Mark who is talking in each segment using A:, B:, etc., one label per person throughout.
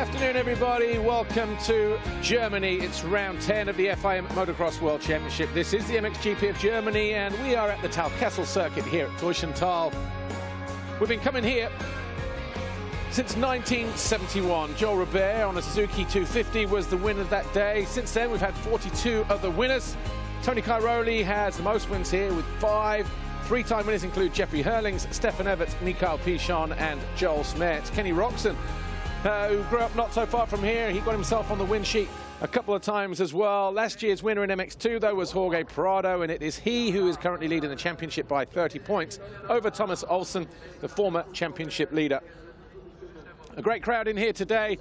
A: afternoon, everybody. Welcome to Germany. It's round 10 of the FIM Motocross World Championship. This is the MXGP of Germany, and we are at the Talkessel circuit here at Teushental. We've been coming here since 1971. Joel Robert on a Suzuki 250 was the winner that day. Since then, we've had 42 other winners. Tony Cairoli has the most wins here with 5. Three-time winners include Jeffrey Hurlings, Stefan Everts, Mikael Pichon, and Joel Smertz. Kenny Roxon, who grew up not so far from here, he got himself on the win sheet a couple of times as well. Last year's winner in MX2, though, was Jorge Prado, and it is he who is currently leading the championship by 30 points over Thomas Olsen, the former championship leader. A great crowd in here today,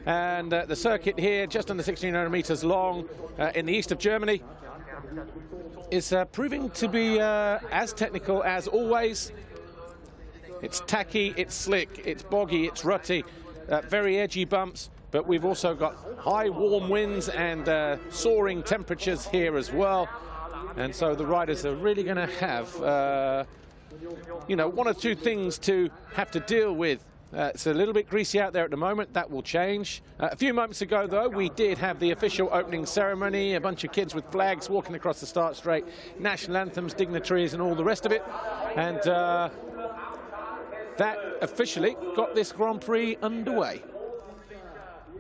A: and the circuit here, just under 1,600 meters long in the east of Germany, is proving to be as technical as always. It's tacky, it's slick, it's boggy, it's rutty, very edgy bumps, but we've also got high warm winds and soaring temperatures here as well. And so the riders are really going to have, you know, one or two things to have to deal with. It's a little bit greasy out there at the moment. That will change. A few moments ago, though, we did have the official opening ceremony. A bunch of kids with flags walking across the start straight, national anthems, dignitaries, and all the rest of it. And that officially got this Grand Prix underway.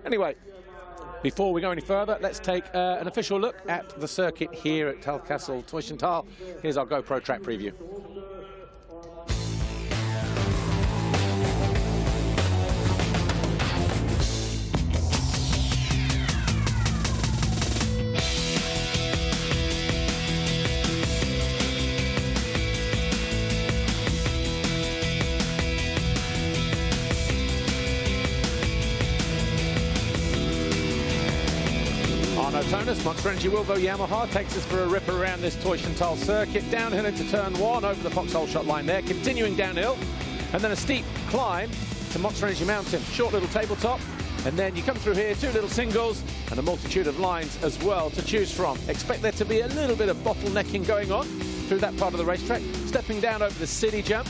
A: Anyway, before we go any further, let's take an official look at the circuit here at Talkessel Teushental. Here's our GoPro track preview. Monster Energy Wilbo Yamaha takes us for a rip around this Teushental circuit, downhill into turn 1 over the Foxhole shot line there, continuing downhill, and then a steep climb to Monster Energy Mountain. Short little tabletop, and then you come through here, 2 little singles, and a multitude of lines as well to choose from. Expect there to be a little bit of bottlenecking going on through that part of the racetrack. Stepping down over the city jump,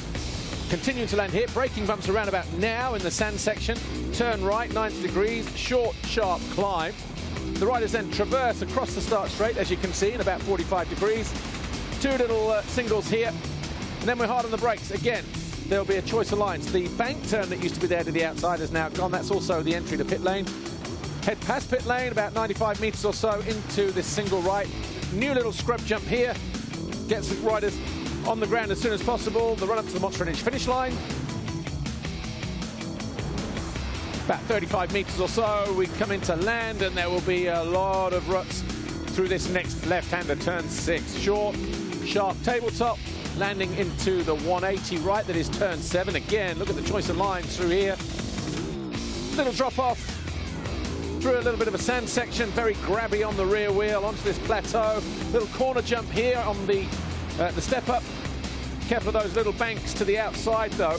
A: continuing to land here, braking bumps around about now in the sand section, turn right, 90 degrees, short, sharp climb. The riders then traverse across the start straight, as you can see, in about 45 degrees. 2 little singles here, and then we're hard on the brakes. Again, there'll be a choice of lines. The bank turn that used to be there to the outside is now gone. That's also the entry to pit lane. Head past pit lane, about 95 meters or so into this single right. New little scrub jump here. Gets the riders on the ground as soon as possible. The run up to the Monster Energy finish line. About 35 meters or so, we come into land, and there will be a lot of ruts through this next left-hander, turn 6. Short, sharp tabletop, landing into the 180 right, that is turn 7. Again, look at the choice of lines through here. Little drop-off through a little bit of a sand section, very grabby on the rear wheel, onto this plateau. Little corner jump here on the step-up. Careful of those little banks to the outside, though.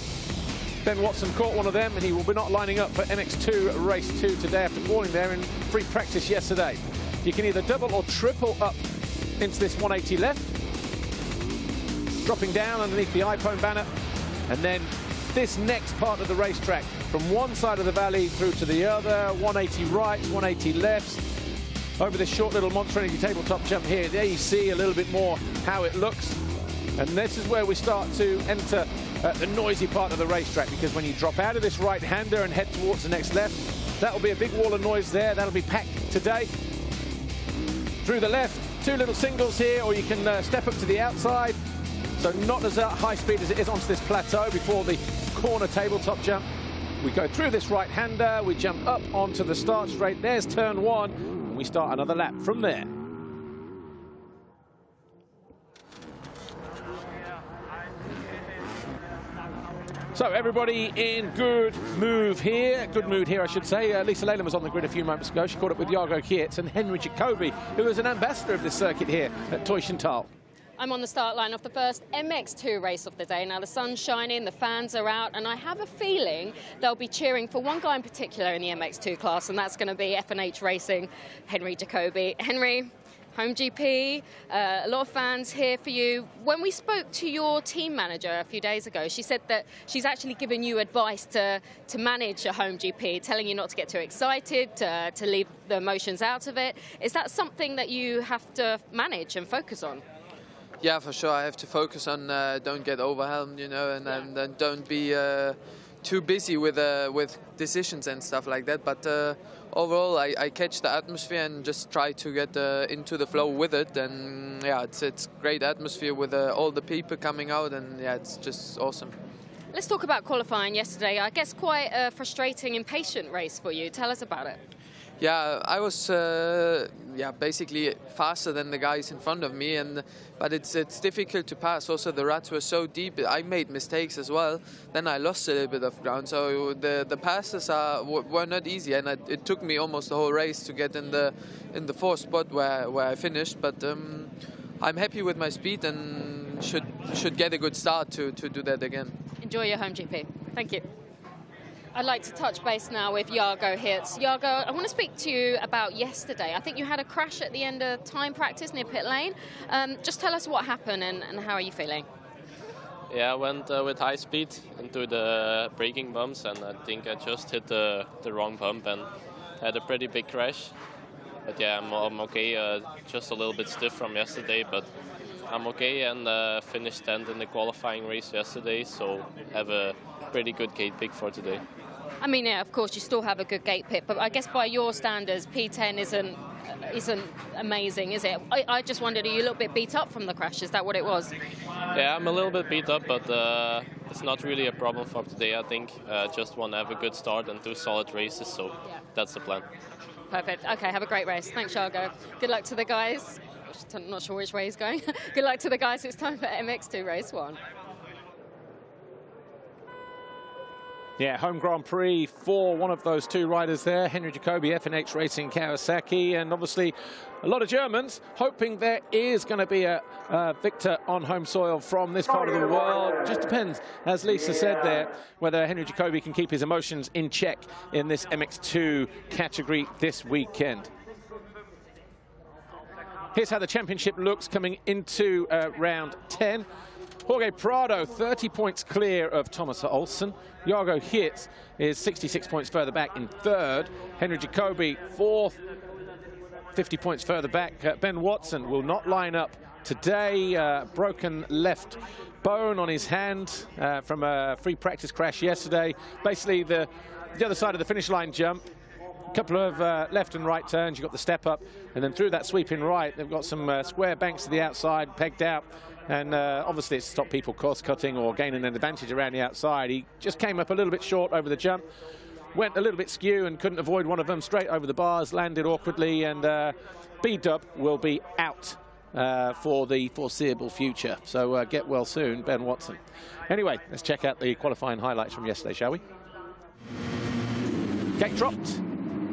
A: Ben Watson caught one of them, and he will be not lining up for MX2 race 2 today after falling there in free practice yesterday. You can either double or triple up into this 180 left, dropping down underneath the iPhone banner, and then this next part of the racetrack, from one side of the valley through to the other, 180 right, 180 left, over this short little Monster Energy tabletop jump here. There you see a little bit more how it looks, and this is where we start to enter the noisy part of the racetrack, because when you drop out of this right-hander and head towards the next left, that'll be a big wall of noise there. That'll be packed today. Through the left, 2 little singles here, or you can step up to the outside. So not as high speed as it is onto this plateau before the corner tabletop jump. We go through this right-hander, we jump up onto the start straight. There's turn 1, and we start another lap from there. So everybody in good mood here, I should say. Lisa Leyland was on the grid a few moments ago. She caught up with Jago Kietz and Henry Jacobi, who is an ambassador of this circuit here at Teushental.
B: I'm on the start line of the first MX2 race of the day. Now the sun's shining, the fans are out, and I have a feeling they'll be cheering for one guy in particular in the MX2 class, and that's going to be F&H Racing, Henry Jacobi. Henry, home GP, a lot of fans here for you. When we spoke to your team manager a few days ago, she said that she's actually given you advice to manage a home GP, telling you not to get too excited, to leave the emotions out of it. Is that something that you have to manage and focus on?
C: Yeah, for sure. I have to focus on don't get overwhelmed, you know, and don't be too busy with decisions and stuff like that. But overall, I catch the atmosphere and just try to get into the flow with it. And yeah, it's great atmosphere with all the people coming out, and yeah, it's just awesome.
B: Let's talk about qualifying yesterday. I guess quite a frustrating, impatient race for you. Tell us about it.
C: Yeah, I was basically faster than the guys in front of me, but it's difficult to pass. Also, the ruts were so deep. I made mistakes as well. Then I lost a little bit of ground. So the passes were not easy, and it took me almost the whole race to get in the fourth spot where I finished. But I'm happy with my speed and should get a good start to do that again.
B: Enjoy your home GP. Thank you. I'd like to touch base now with Jargo Hirts. Jargo, I want to speak to you about yesterday. I think you had a crash at the end of time practice near pit lane. Just tell us what happened and how are you feeling?
D: Yeah, I went with high speed into the braking bumps, and I think I just hit the wrong bump and had a pretty big crash. But yeah, I'm okay. Just a little bit stiff from yesterday, but I'm okay, and finished 10th in the qualifying race yesterday, so have a pretty good gate pick for today.
B: I mean, yeah, of course, you still have a good gate pick, but I guess by your standards, P10 isn't amazing, is it? I just wondered, are you a little bit beat up from the crash? Is that what it was?
D: Yeah, I'm a little bit beat up, but it's not really a problem for today, I think. Just want to have a good start and 2 solid races, so yeah, that's the plan.
B: Perfect. Okay, have a great race. Thanks, Jargo. Good luck to the guys. I'm not sure which way he's going. Good luck to the guys. It's time for MX2 Race 1.
A: Yeah, home Grand Prix for one of those 2 riders there, Henry Jacobi, FNX Racing Kawasaki, and obviously a lot of Germans hoping there is going to be a victor on home soil from this part of the world. Just depends, as Lisa said there, whether Henry Jacobi can keep his emotions in check in this MX2 category this weekend. Here's how the championship looks coming into round 10. Jorge Prado, 30 points clear of Thomas Olsen. Jargo Hirts is 66 points further back in 3rd. Henry Jacobi, 4th, 50 points further back. Ben Watson will not line up today. Broken left bone on his hand from a free practice crash yesterday. Basically, the other side of the finish line jump. A couple of left and right turns, you've got the step up, and then through that sweeping right, they've got some square banks to the outside, pegged out, and obviously it's to stop people course cutting or gaining an advantage around the outside. He just came up a little bit short over the jump, went a little bit skew and couldn't avoid one of them, straight over the bars, landed awkwardly, and B-Dub will be out for the foreseeable future. So get well soon, Ben Watson. Anyway, let's check out the qualifying highlights from yesterday, shall we? Gate dropped.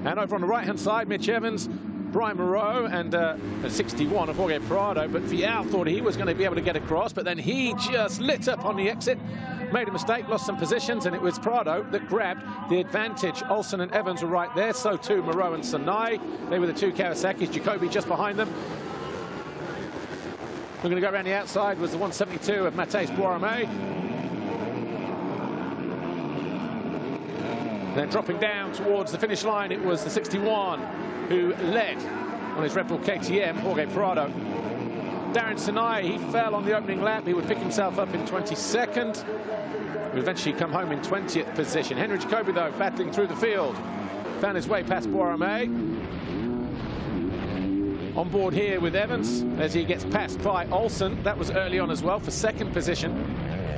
A: And over on the right-hand side, Mitch Evans, Brian Moreau, and 61 of Jorge Prado. But Vial thought he was going to be able to get across, but then he just lit up on the exit, made a mistake, lost some positions, and it was Prado that grabbed the advantage. Olsen and Evans were right there, so too Moreau and Sanai. They were the 2 Kawasaki's, Jacobi just behind them. We're going to go around the outside, was the 172 of Matthijs Boirame. Then dropping down towards the finish line, it was the 61 who led on his Red Bull KTM, Jorge Prado. Darren Sanai, he fell on the opening lap. He would pick himself up in 22nd. Would eventually come home in 20th position. Henry Jacobi, though, battling through the field. Found his way past Boirame. On board here with Evans as he gets passed by Olsen. That was early on as well for 2nd position.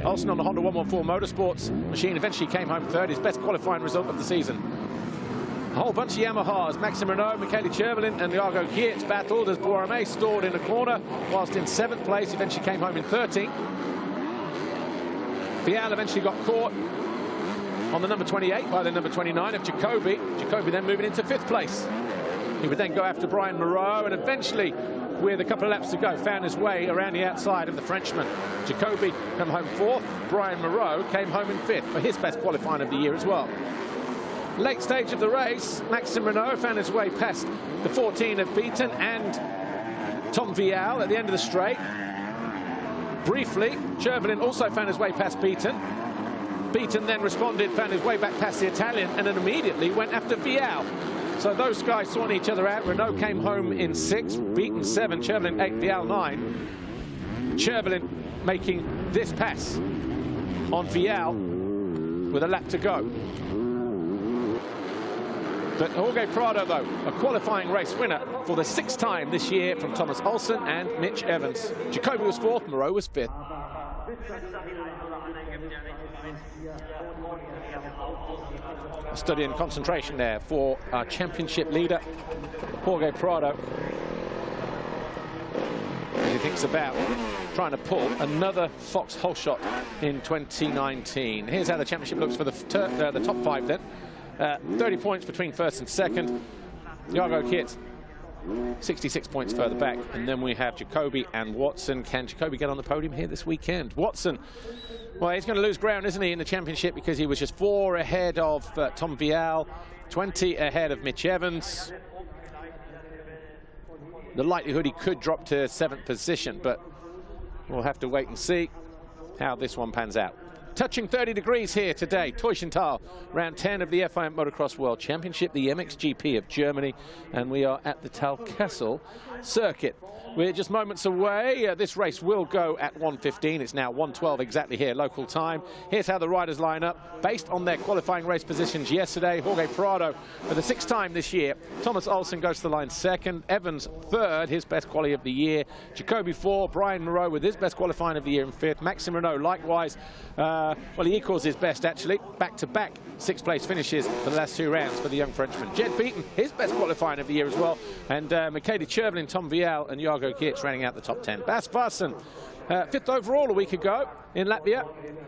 A: Olsen on the Honda 114 Motorsports machine eventually came home 3rd, his best qualifying result of the season. A whole bunch of Yamahas, Maxime Renault, Michele Chervelin and Jargo Hirts battled as Boirame stalled in a corner, whilst in 7th place, eventually came home in 13th. Vial eventually got caught on the number 28 by the number 29 of Jacobi. Jacobi then moving into 5th place. He would then go after Brian Moreau and eventually, with a couple of laps to go, found his way around the outside of the Frenchman. Jacobi come home 4th. Brian Moreau came home in 5th for his best qualifying of the year as well. Late stage of the race, Maxime Renault found his way past the 14 of Beaton and Tom Vial at the end of the straight. Briefly, Chervelin also found his way past Beaton. Beaton then responded, found his way back past the Italian, and then immediately went after Vial. So those guys sorting each other out. Renault came home in 6, Beaton 7, Chervelin 8, Vial 9. Chervelin making this pass on Vial with a lap to go. But Jorge Prado, though, a qualifying race winner for the 6th time this year from Thomas Olsen and Mitch Evans. Jacobi was 4th, Moreau was 5th. Study and concentration there for our championship leader, Jorge Prado. He thinks about trying to pull another Fox hole shot in 2019. Here's how the championship looks for the top 5 then. 30 points between 1st and 2nd. Jago Kit, 66 points further back. And then we have Jacobi and Watson. Can Jacobi get on the podium here this weekend? Watson, well, he's going to lose ground, isn't he, in the championship, because he was just 4 ahead of Tom Vial, 20 ahead of Mitch Evans. The likelihood he could drop to 7th position, but we'll have to wait and see how this one pans out. Touching 30 degrees here today, Teushenthal, round 10 of the FIM Motocross World Championship, the MXGP of Germany, and we are at the Talkessel circuit. We're just moments away. This race will go at 1:15. It's now 1:12 exactly here, local time. Here's how the riders line up based on their qualifying race positions yesterday. Jorge Prado for the 6th time this year. Thomas Olsen goes to the line 2nd. Evans 3rd, his best quality of the year. Jacobi 4. Brian Moreau with his best qualifying of the year in 5th. Maxime Renault likewise. Well, he equals his best actually. Back-to-back 6th place finishes for the last 2 rounds for the young Frenchman. Jed Beaton, his best qualifying of the year as well. And Michele Chervelin, Tom Vial and Jago Kits rounding out the top 10. Bas Vassen, 5th overall a week ago in Latvia.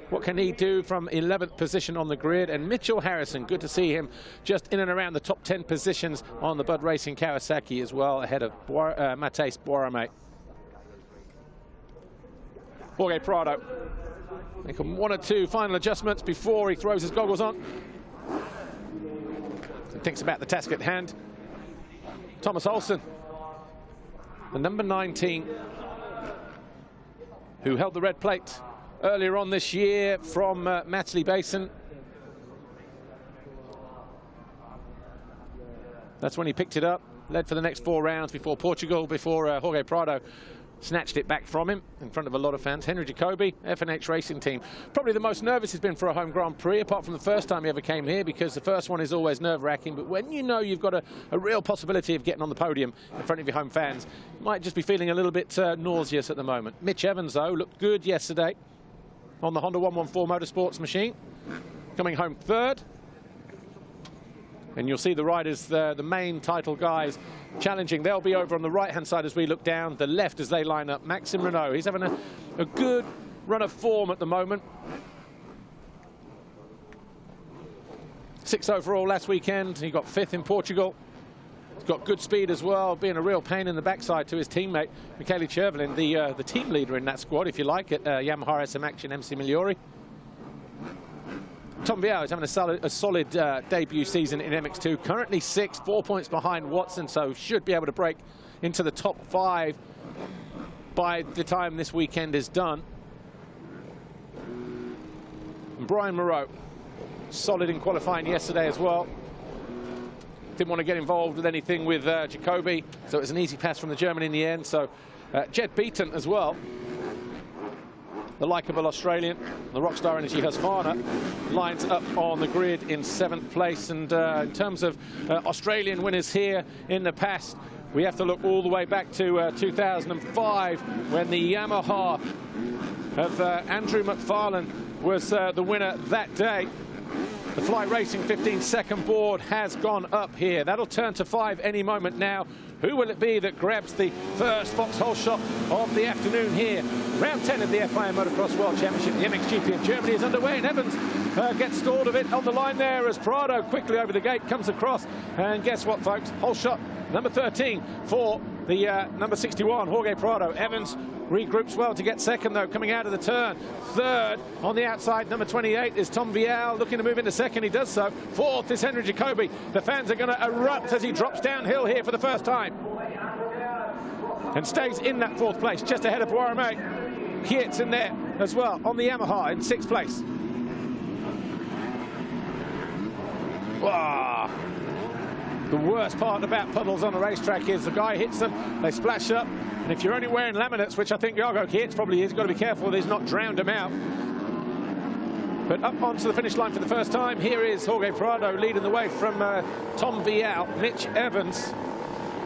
A: What can he do from 11th position on the grid? And Mitch Harrison, good to see him just in and around the top 10 positions on the Bud Racing Kawasaki as well, ahead of Matthijs Boerame. Jorge Prado, make 1 or 2 final adjustments before he throws his goggles on. He thinks about the task at hand. Thomas Olsen, the number 19, who held the red plate earlier on this year from Matterley Basin. That's when he picked it up, led for the next 4 rounds before Portugal, before Jorge Prado snatched it back from him in front of a lot of fans. Henry Jacobi, F&H Racing Team. Probably the most nervous he's been for a home Grand Prix, apart from the first time he ever came here, because the first one is always nerve-wracking. But when you know you've got a real possibility of getting on the podium in front of your home fans, you might just be feeling a little bit nauseous at the moment. Mitch Evans, though, looked good yesterday on the Honda 114 Motorsports machine, coming home 3rd. And you'll see the riders, the main title guys, challenging. They'll be over on the right-hand side as we look down, the left as they line up. Maxime Renault, he's having a good run of form at the moment. 6th overall last weekend. He got 5th in Portugal. He's got good speed as well, being a real pain in the backside to his teammate, Michele Chervelin, the team leader in that squad, if you like, at Yamaha SM Action MC Migliori. Tom Vial is having a solid debut season in MX2, currently 6th, 4 points behind Watson, so should be able to break into the top 5 by the time this weekend is done. And Brian Moreau, solid in qualifying yesterday as well. Didn't want to get involved with anything with Jacobi, so it was an easy pass from the German in the end. So Jed Beaton as well, the likeable Australian, the Rockstar Energy Husqvarna, lines up on the grid in 7th place. And in terms of Australian winners here in the past, we have to look all the way back to 2005, when the Yamaha of Andrew McFarlane was the winner that day. The Fly Racing 15-second board has gone up here. That'll turn to 5 any moment now. Who will it be that grabs the first foxhole shot of the afternoon here? Round 10 of the FIM Motocross World Championship. The MXGP of Germany is underway, and Evans gets stalled a bit on the line there as Prado quickly over the gate comes across. And guess what, folks? Hole shot number 13 for the number 61, Jorge Prado. Evans regroups well to get 2nd, though, coming out of the turn. 3rd on the outside, number 28 is Tom Vial, looking to move into 2nd. He does so. 4th is Henry Jacobi. The fans are going to erupt as he drops downhill here for the first time. and stays in that 4th place, just ahead of Boirmé. Kiet's in there as well, on the Yamaha in 6th place. Wow. The worst part about puddles on a racetrack is the guy hits them, they splash up, and if you're only wearing laminates, which I think Jago Kiet's probably is, got to be careful that he's not drowned him out. But up onto the finish line for the first time, here is Jorge Prado leading the way from Tom Vial, Mitch Evans,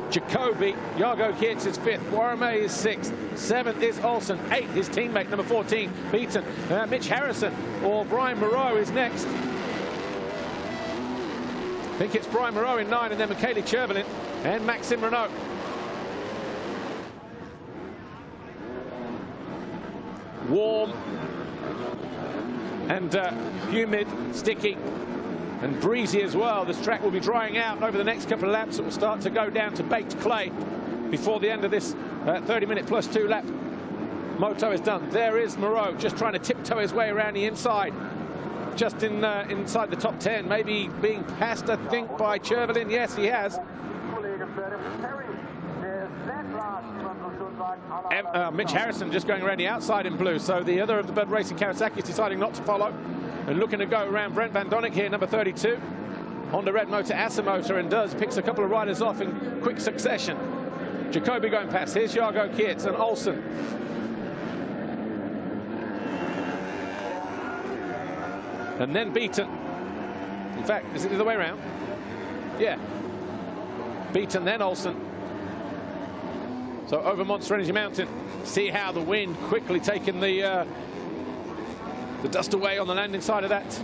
A: Jacoby, Jago Kiet's is 5th, Boirmé is 6th, 7th is Olsen, 8th his teammate number 14, Beaton, Mitch Harrison or Brian Moreau is next. I think it's Brian Moreau in 9, and then Michele Chervelin and Maxime Renault. Warm and humid, sticky and breezy as well. This track will be drying out over the next couple of laps. It will start to go down to baked clay before the end of this 30-minute plus 2 lap moto is done. There is Moreau just trying to tiptoe his way around the inside, just inside the top 10, maybe being passed, I think, by Chervelin. Yes, he has. Mitch Harrison just going around the outside in blue, so the other of the Bud Racing Kawasaki is deciding not to follow and looking to go around Brent Van Donnick here, number 32. Honda Red Motor, Asa Motor, and picks a couple of riders off in quick succession. Jacoby going past. Here's Jago Kiet's and Olsen. And then Beaton. In fact, is it the other way around? Yeah. Beaton, then Olsen. So over Monster Energy Mountain. See how the wind quickly taking the dust away on the landing side of that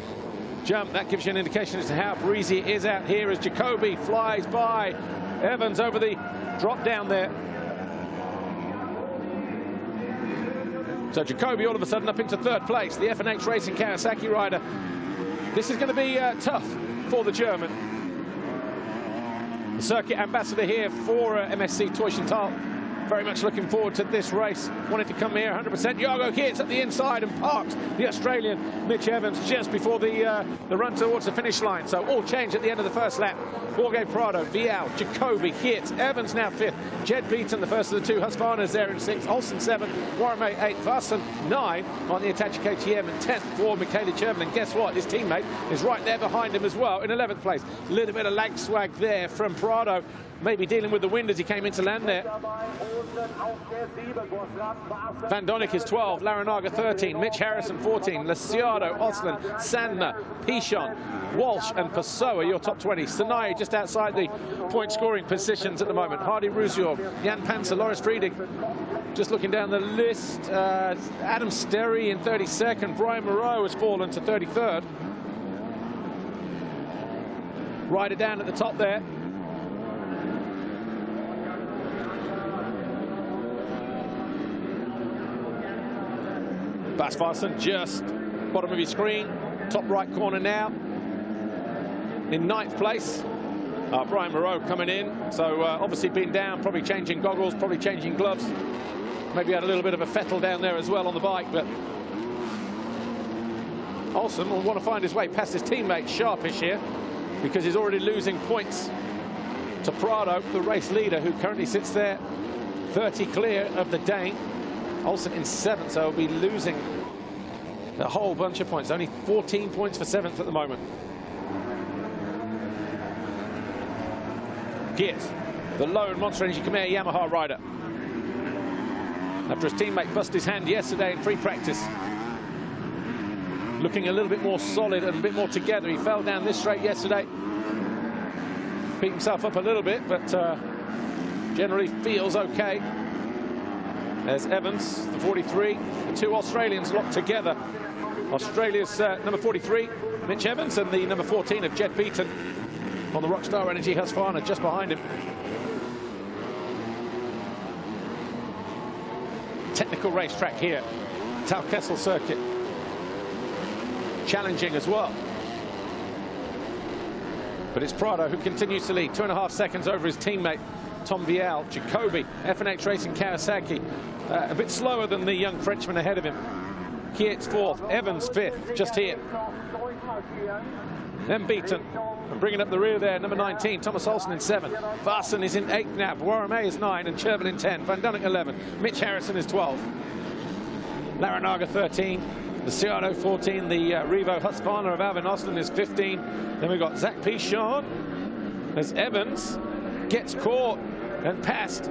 A: jump. That gives you an indication as to how breezy it is out here as Jacoby flies by Evans over the drop down there. So Jacoby all of a sudden up into 3rd place, the FNH Racing Kawasaki rider. This is going to be tough for the German. The circuit ambassador here for MSC Teufelstal. Very much looking forward to this race. Wanted to come here 100%. Jago Kiet's at the inside and parks the Australian Mitch Evans just before the run towards the finish line. So all change at the end of the first lap. Jorge Prado, Vial, Jacoby, Kiet, Evans now 5th. Jed Beaton, the first of the 2. Husqvarna's there in 6th. Olsen 7th. Boirmé 8th. Vassen 9 on the Hitachi KTM, and 10th for Michele Chervelin. Guess what? His teammate is right there behind him as well in 11th place. A little bit of lag swag there from Prado. Maybe dealing with the wind as he came into land there. Van Donnick is 12, Larinaga 13, Mitch Harrison 14, Lasiado, Osland, Sandner, Pichon, Walsh and Pessoa, your top 20. Sanai just outside the point scoring positions at the moment. Hardy Ruzior, Jan Panzer, Loris Frieding. Just looking down the list, Adam Sterry in 32nd, Brian Moreau has fallen to 33rd. Rider down at the top there. Bas Vassen just bottom of your screen, top right corner now. In 9th place, Brian Moreau coming in. So obviously been down, probably changing goggles, probably changing gloves. Maybe had a little bit of a fettle down there as well on the bike, but Olsen will want to find his way past his teammate Sharpish here, because he's already losing points to Prado, the race leader, who currently sits there 30 clear of the Dane. Olsen in 7th, so he'll be losing a whole bunch of points. Only 14 points for 7th at the moment. Kiet, the lone Monster Energy Khmer Yamaha rider. After his teammate busted his hand yesterday in free practice. Looking a little bit more solid and a bit more together. He fell down this straight yesterday. Beat himself up a little bit, but generally feels okay. There's Evans, the 43, the 2 Australians locked together. Australia's number 43, Mitch Evans, and the number 14 of Jed Beaton on the Rockstar Energy Husqvarna just behind him. Technical racetrack here, Talkessel circuit. Challenging as well. But it's Prado who continues to lead, 2.5 seconds over his teammate Tom Vial. Jacoby, FNH Racing Kawasaki, a bit slower than the young Frenchman ahead of him. Kiet's 4th, Evans 5th, just here. Then Beaton, And bringing up the rear there, number 19, Thomas Olsen in 7. Varson is in 8 now. Boromé is 9 and Chervin in 10. Van Dunnik 11. Mitch Harrison is 12. Larinaga 13. The Ciano 14. The Revo Husqvarna of Alvin Osland is 15. Then we've got Zach Pichon as Evans gets caught and passed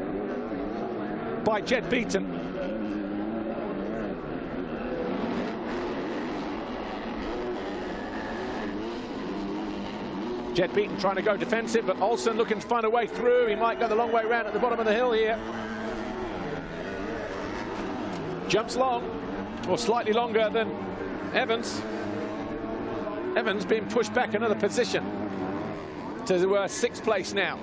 A: by Jed Beaton. Jed Beaton trying to go defensive, but Olsen looking to find a way through. He might go the long way around at the bottom of the hill here. Jumps long, or slightly longer than Evans. Evans being pushed back another position to 6th place now.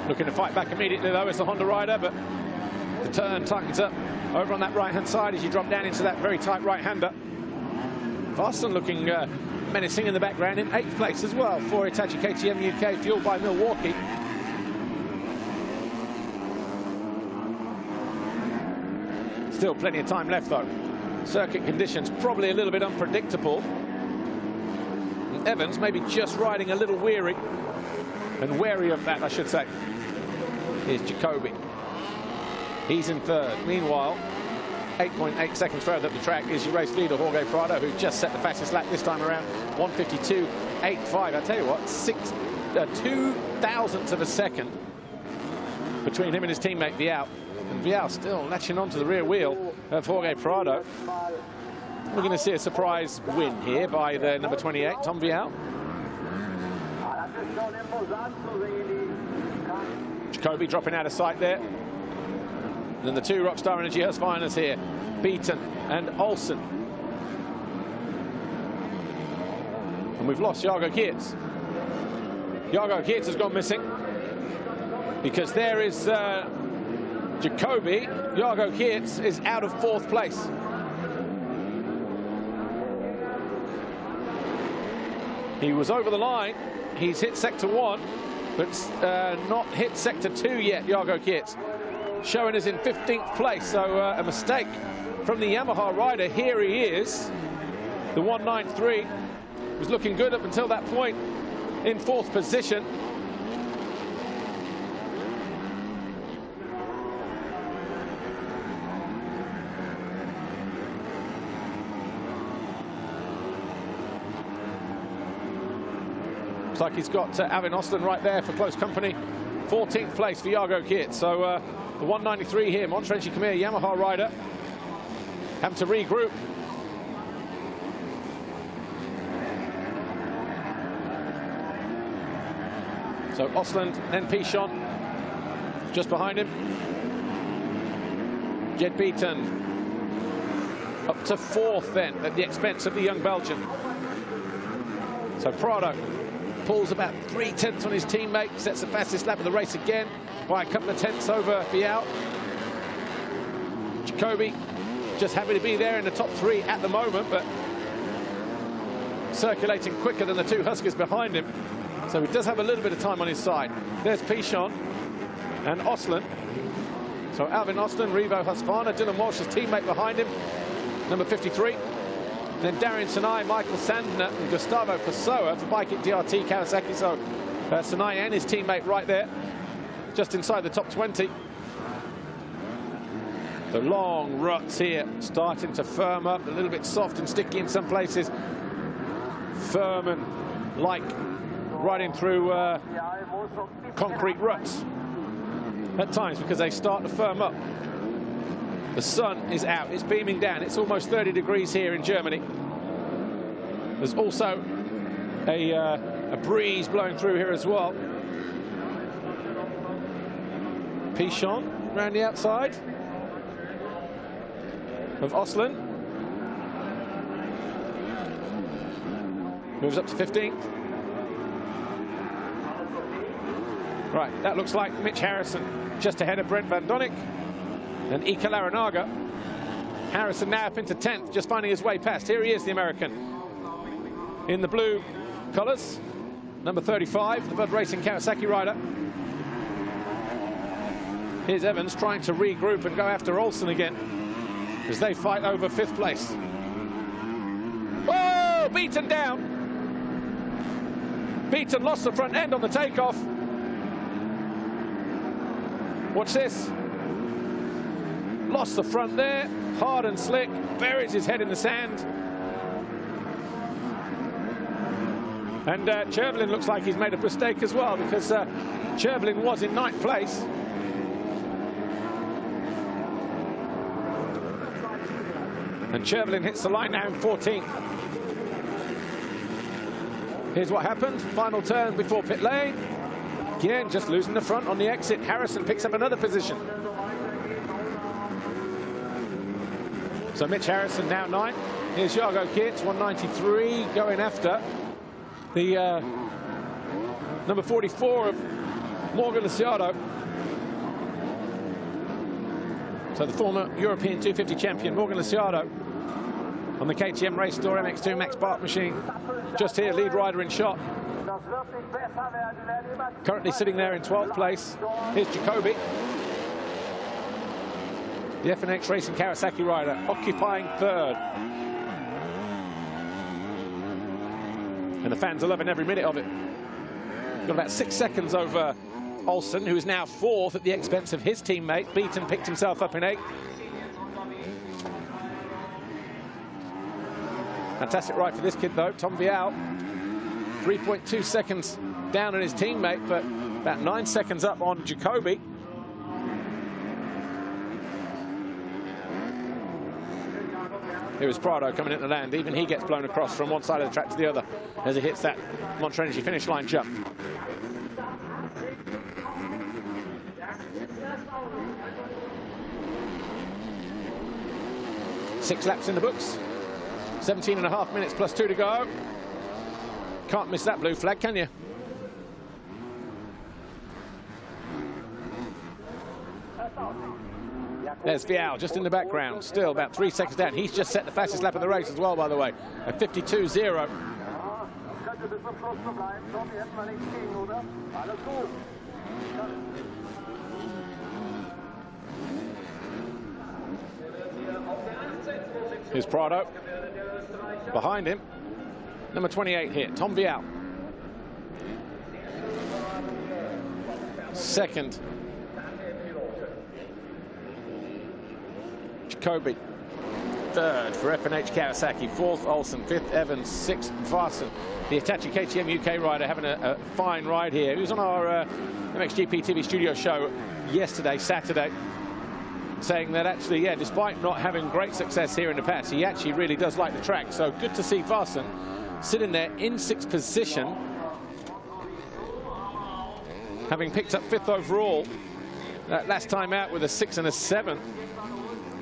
A: Looking to fight back immediately though as the Honda rider, but the turn tightens up over on that right-hand side as you drop down into that very tight right-hander. Varson looking menacing in the background in 8th place as well for Hitachi KTM UK, fueled by Milwaukee. Still plenty of time left though. Circuit conditions probably a little bit unpredictable. And Evans maybe just riding a little weary and wary of that, I should say. Here's Jacoby. He's in 3rd. Meanwhile, 8.8 seconds further up the track is your race leader, Jorge Prado, who just set the fastest lap this time around, 1:52.85. I tell you what, 2 thousandths of a second between him and his teammate Vial. And Vial still latching onto the rear wheel of Jorge Prado. We're going to see a surprise win here by the number 28, Tom Vial. Jacoby dropping out of sight there. Then the 2 Rockstar Energy Husqvarnas here, Beaton and Olsen. And we've lost Jago Geerts. Jago Geerts has gone missing because there is Jacoby. Jago Geerts is out of 4th place. He was over the line. He's hit sector 1, but not hit sector 2 yet, Jago Geerts. Showing us in 15th place, so a mistake from the Yamaha rider. Here he is, the 193. Was looking good up until that point, in 4th position. Looks like he's got Alvin Osland right there for close company. 14th place for Jago Geerts. So the 193 here, Montrenchi Khmer Yamaha rider, having to regroup. So Osland, then Pichon, just behind him. Jed Beaton up to 4th then, at the expense of the young Belgian. So Prado pulls about 3/10 on his teammate, sets the fastest lap of the race again by a couple of tenths over Vial. Jacoby just happy to be there in the top 3 at the moment, but circulating quicker than the 2 Huskies behind him. So he does have a little bit of time on his side. There's Pichon and Osland. So Alvin Osland, Revo Husqvarna, Dylan Walsh's teammate behind him, number 53. Then Darian Sanai, Michael Sandner, and Gustavo Pessoa for Bike It DRT Kawasaki. So Sanai and his teammate right there, just inside the top 20. The long ruts here starting to firm up, a little bit soft and sticky in some places. Firm and like riding through concrete ruts at times because they start to firm up. The sun is out, it's beaming down. It's almost 30 degrees here in Germany. There's also a breeze blowing through here as well. Pichon around the outside of Osland. Moves up to 15th. Right, that looks like Mitch Harrison just ahead of Brent Van Donnik and Ika Larinaga. Harrison now up into 10th, just finding his way past. Here he is, the American, in the blue colours, number 35, the Bud Racing Kawasaki rider. Here's Evans trying to regroup and go after Olsen again as they fight over 5th place. Whoa! Beaten down. Beaten lost the front end on the takeoff. Watch this. Lost the front there. Hard and slick. Buries his head in the sand. And Chervelin looks like he's made a mistake as well, because Chervelin was in 9th place. And Chervelin hits the line now in 14th. Here's what happened. Final turn before pit lane. Again, just losing the front on the exit. Harrison picks up another position. So Mitch Harrison now 9th. Here's Jago Kitts, 193, going after the number 44 of Morgan Lisiado. So the former European 250 champion, Morgan Lisiado, on the KTM Race Store MX2 Max Park machine. Just here, lead rider in shot. Currently sitting there in 12th place. Here's Jacoby, the FNX Racing Kawasaki rider, occupying 3rd. And the fans are loving every minute of it. Got about 6 seconds over Olsen, who is now 4th at the expense of his teammate. Beaton picked himself up in 8th. Fantastic ride for this kid, though. Tom Vial, 3.2 seconds down on his teammate, but about 9 seconds up on Jacoby. Here is Prado coming into land. Even he gets blown across from one side of the track to the other as he hits that Monster Energy finish line jump. Six laps in the books. 17.5 minutes plus 2 to go. Can't miss that blue flag, can you? There's Vial just in the background, still about 3 seconds down. He's just set the fastest lap of the race as well, by the way, at 52.0. Here's Prado. Behind him, number 28 here, Tom Vial. 2nd. Jacoby. 3rd for FNH Kawasaki. 4th Olsen. 5th Evans. 6th Varson. The Hitachi KTM UK rider having a fine ride here. He was on our MXGP TV studio show yesterday, Saturday, saying that actually, yeah, despite not having great success here in the past, he actually really does like the track. So good to see Varson sitting there in 6th position, having picked up 5th overall last time out with a 6 and a 7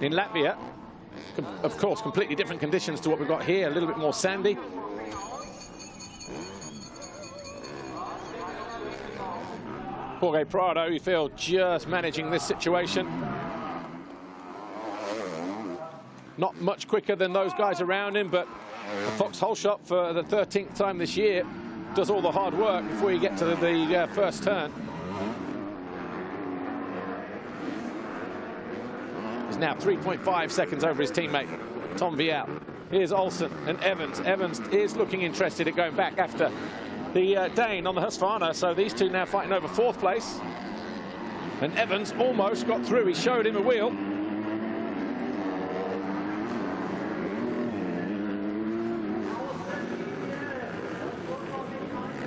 A: in Latvia. Of course, completely different conditions to what we've got here, a little bit more sandy. Jorge Prado, you feel, just managing this situation. Not much quicker than those guys around him, but the Fox Holeshop for the 13th time this year does all the hard work before you get to the first turn. He's now 3.5 seconds over his teammate, Tom Vial. Here's Olsen and Evans. Evans is looking interested at going back after the Dane on the Husqvarna, so these two now fighting over 4th place. And Evans almost got through. He showed him a wheel.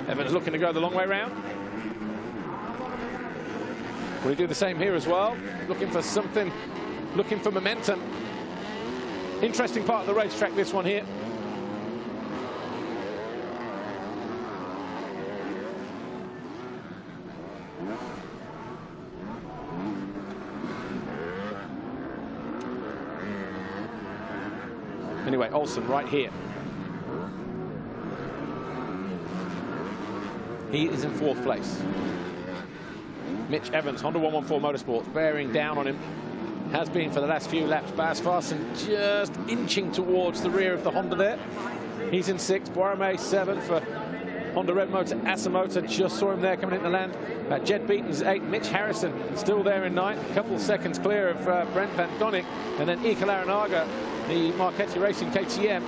A: Evans looking to go the long way round. Will he do the same here as well? Looking for something, looking for momentum. Interesting part of the racetrack, this one here. Anyway, Olsen right here. He is in 4th place. Mitch Evans, Honda 114 Motorsports, bearing down on him. Has been for the last few laps. Bas Farsen just inching towards the rear of the Honda there. He's in 6th. Borromé 7th for Honda Red Motor Asamoah just saw him there coming into land. Jed Beaton's 8th. Mitch Harrison still there in 9th. A couple of seconds clear of Brent Van Donnick. And then Ika Larinaga, the Marchetti Racing KTM,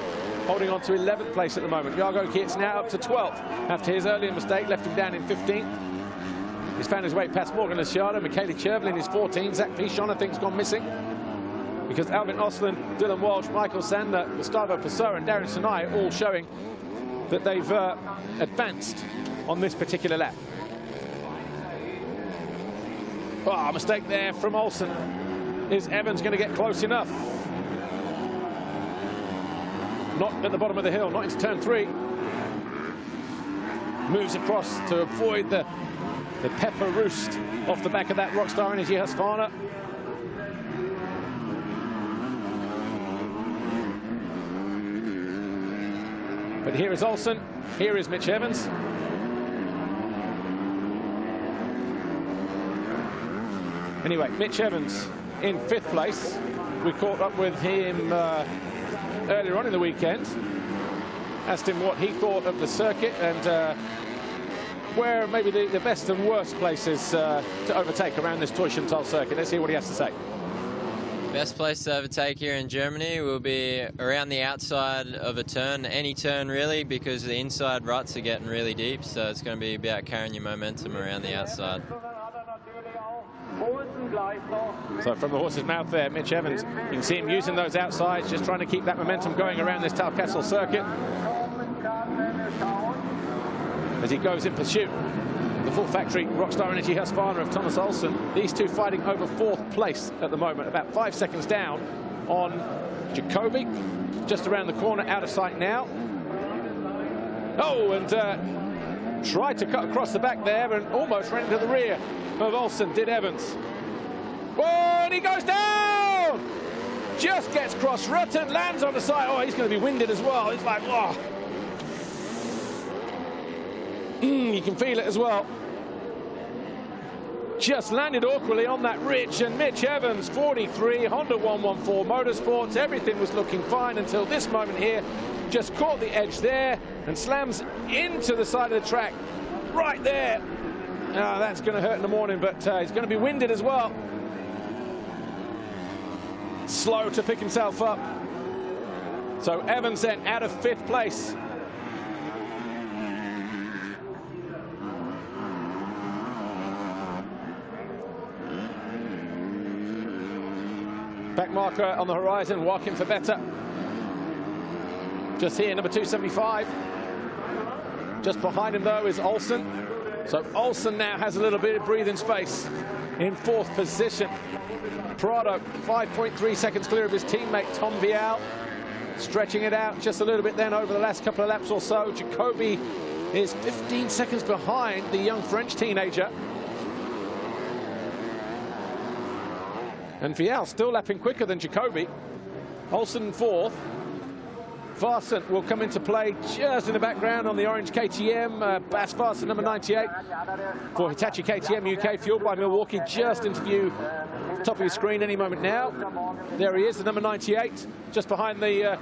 A: holding on to 11th place at the moment. Jago Kiet's now up to 12th after his earlier mistake left him down in 15th. He's found his way past Morgan Leciado. Michele Chervlin is 14. Zach Pichon, I think, has gone missing, because Alvin Osland, Dylan Walsh, Michael Sander, Gustavo Pessoa and Darren Sinai all showing that they've advanced on this particular lap. Oh, a mistake there from Olsen. Is Evans going to get close enough? Not at the bottom of the hill, not into turn 3. Moves across to avoid the pepper roost off the back of that Rockstar Energy Husqvarna. But here is Olsen, here is Mitch Evans. Anyway, Mitch Evans in 5th place. We caught up with him earlier on in the weekend. Asked him what he thought of the circuit and where maybe the best and worst places to overtake around this Teufelstal circuit. Let's hear what he has to say.
E: Best place to overtake here in Germany will be around the outside of a turn, any turn really, because the inside ruts are getting really deep, so it's going to be about carrying your momentum around the outside.
A: So from the horse's mouth there, Mitch Evans, you can see him using those outsides, just trying to keep that momentum going around this Talkessel circuit as he goes in pursuit. The full factory Rockstar Energy Husqvarna of Thomas Olsen. These two fighting over 4th place at the moment, about 5 seconds down on Jacoby. Just around the corner, out of sight now. Oh, and tried to cut across the back there and almost ran into the rear of Olsen, did Evans. Oh, and he goes down! Just gets cross-rutted, lands on the side. Oh, he's going to be winded as well. It's like, oh. You can feel it as well. Just landed awkwardly on that ridge, and Mitch Evans, 43, Honda 114 Motorsports. Everything was looking fine until this moment here. Just caught the edge there and slams into the side of the track right there. Now that's going to hurt in the morning, but he's going to be winded as well. Slow to pick himself up. So Evans then out of 5th place. Back marker on the horizon, walking for better. Just here, number 275. Just behind him, though, is Olsen. So Olsen now has a little bit of breathing space in 4th position. Prado, 5.3 seconds clear of his teammate, Tom Vial. Stretching it out just a little bit then over the last couple of laps or so. Jacoby is 15 seconds behind the young French teenager. And Vial still lapping quicker than Jacoby. Olsen 4th. Varson will come into play just in the background on the orange KTM. Bas Varson, number 98, for Hitachi KTM UK, fueled by Milwaukee, just into view, top of your screen any moment now. There he is, the number 98, just behind the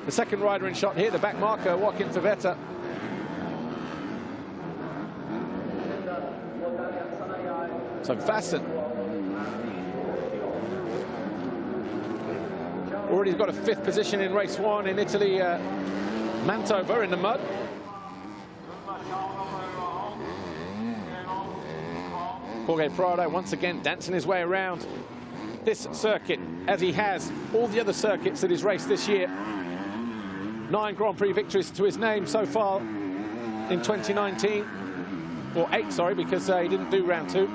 A: second rider in shot here, the back marker, Joaquin Favetta. So Vasson already got a 5th position in race 1 in Italy, Mantova in the mud. Jorge Prado once again dancing his way around this circuit, as he has all the other circuits that he's raced this year. 9 Grand Prix victories to his name so far in 2019. Or 8, sorry, because he didn't do round 2.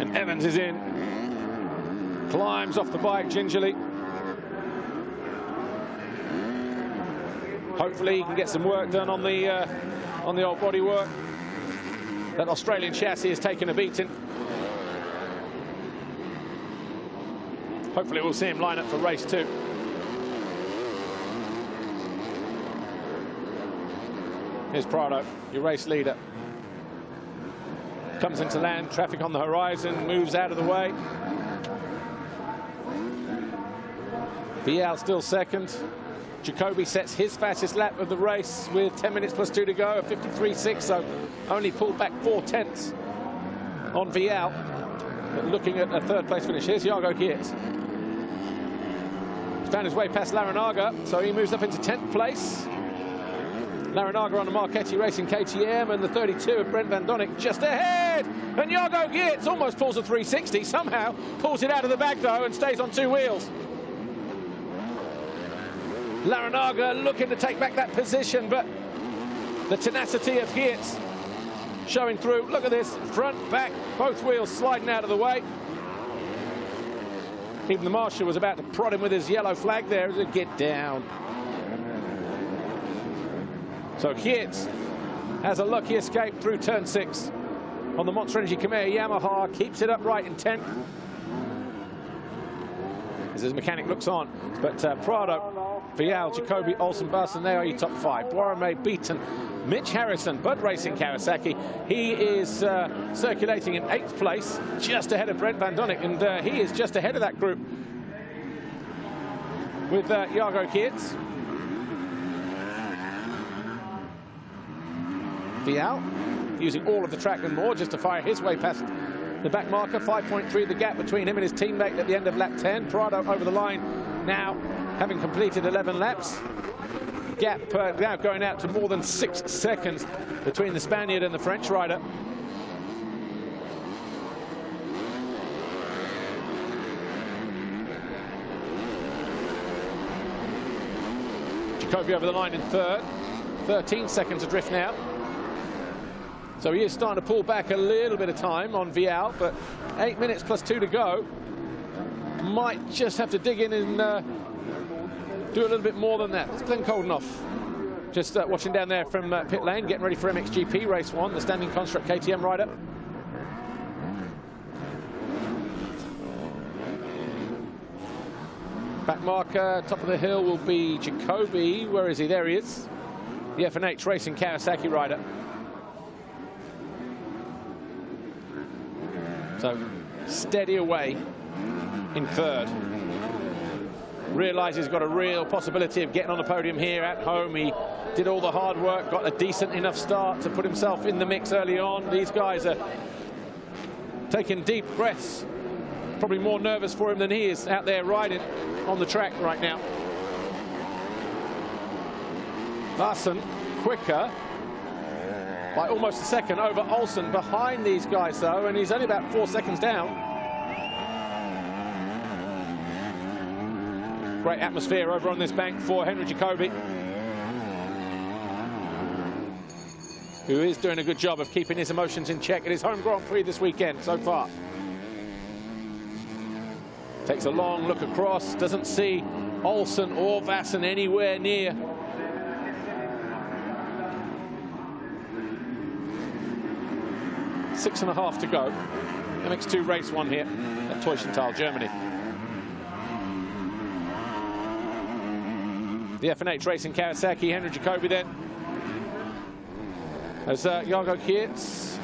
A: And Evans is in. Climbs off the bike gingerly. Hopefully he can get some work done on the old body work. That Australian chassis has taken a beating. Hopefully we'll see him line up for race 2. Here's Prado, your race leader. Comes into land, traffic on the horizon, moves out of the way. Vial still second. Jacoby sets his fastest lap of the race with 10 minutes plus 2 to go, a 53.6, so only pulled back 4/10 on Vial. But looking at a third-place finish, here's Jago Geertz. He's found his way past Larinaga, so he moves up into 10th place. Larinaga on the Marchetti Racing KTM, and the 32 of Brent Van Donnick just ahead. And Jago Geertz almost pulls a 360, somehow pulls it out of the bag though and stays on 2 wheels. Larinaga looking to take back that position, but the tenacity of Geertz showing through. Look at this, front, back, both wheels sliding out of the way. Even the marshal was about to prod him with his yellow flag there as it get down. So Geertz has a lucky escape through turn 6 on the Monster Energy Khmer Yamaha, keeps it upright in 10th. As his mechanic looks on, but Prado, Vial, Jacoby, Olsen, Barson, they are your top 5. Boirame, Beaton, Mitch Harrison, Bud Racing Kawasaki. He is circulating in 8th place, just ahead of Brent Van Donnick, and he is just ahead of that group with Jago Geertz. Vial using all of the track and more just to fire his way past the back marker. 5.3 the gap between him and his teammate at the end of lap 10. Prado over the line now, having completed 11 laps. Gap now going out to more than 6 seconds between the Spaniard and the French rider. Jacoby over the line in 3rd. 13 seconds adrift now. So he is starting to pull back a little bit of time on Vial, but 8 minutes plus 2 to go. Might just have to dig in and do a little bit more than that. It's Glenn Koldenoff just watching down there from pit lane, getting ready for MXGP Race 1, the standing construct KTM rider. Back marker, top of the hill will be Jacoby. Where is he? There he is. The F&H Racing Kawasaki rider. So steady away in 3rd. Realises he's got a real possibility of getting on the podium here at home. He did all the hard work, got a decent enough start to put himself in the mix early on. These guys are taking deep breaths. Probably more nervous for him than he is out there riding on the track right now. Larsen quicker by almost a second over Olsen, behind these guys though, and he's only about 4 seconds down. Great atmosphere over on this bank for Henry Jacoby, who is doing a good job of keeping his emotions in check at his home Grand Prix this weekend so far. Takes a long look across, doesn't see Olsen or Vassen anywhere near. Six and a half to go. MX2 race 1 here at Teufelstal, Germany. The F&H Racing Kawasaki, Henry Jacoby then. As Jago Geertz